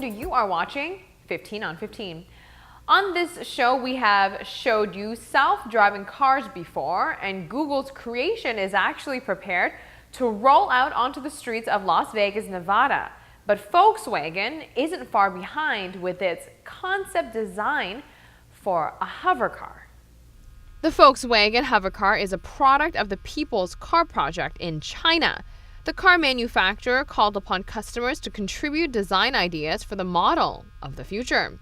You are watching 15 on 15. On this show, we have showed you self-driving cars before, and Google's creation is actually prepared to roll out onto the streets of Las Vegas, Nevada. But Volkswagen isn't far behind with its concept design for a hover car. The Volkswagen hover car is a product of the People's Car Project in China. The car manufacturer called upon customers to contribute design ideas for the model of the future.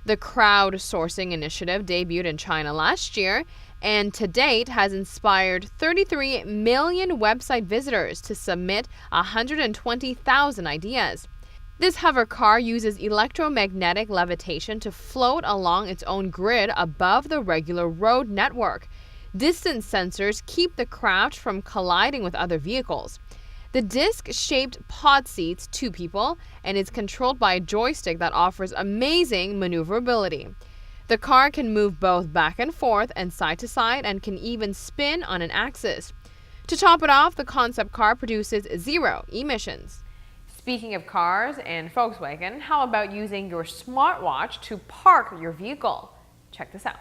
The crowdsourcing initiative debuted in China last year and to date has inspired 33 million website visitors to submit 120,000 ideas. This hover car uses electromagnetic levitation to float along its own grid above the regular road network. Distance sensors keep the craft from colliding with other vehicles. The disc-shaped pod seats 2 people and is controlled by a joystick that offers amazing maneuverability. The car can move both back and forth and side to side and can even spin on an axis. To top it off, the concept car produces 0 emissions. Speaking of cars and Volkswagen, how about using your smartwatch to park your vehicle? Check this out.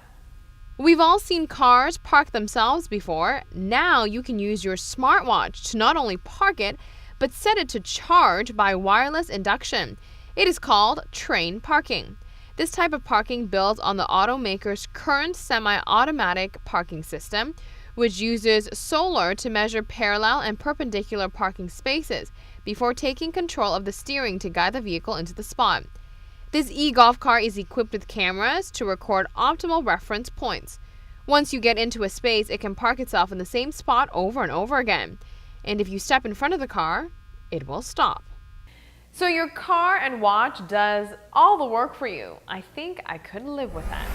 We've all seen cars park themselves before. Now you can use your smartwatch to not only park it, but set it to charge by wireless induction. It is called train parking. This type of parking builds on the automaker's current semi-automatic parking system, which uses solar to measure parallel and perpendicular parking spaces before taking control of the steering to guide the vehicle into the spot. This e-golf car is equipped with cameras to record optimal reference points. Once you get into a space, it can park itself in the same spot over and over again. And if you step in front of the car, it will stop. So your car and watch does all the work for you. I think I could live with that.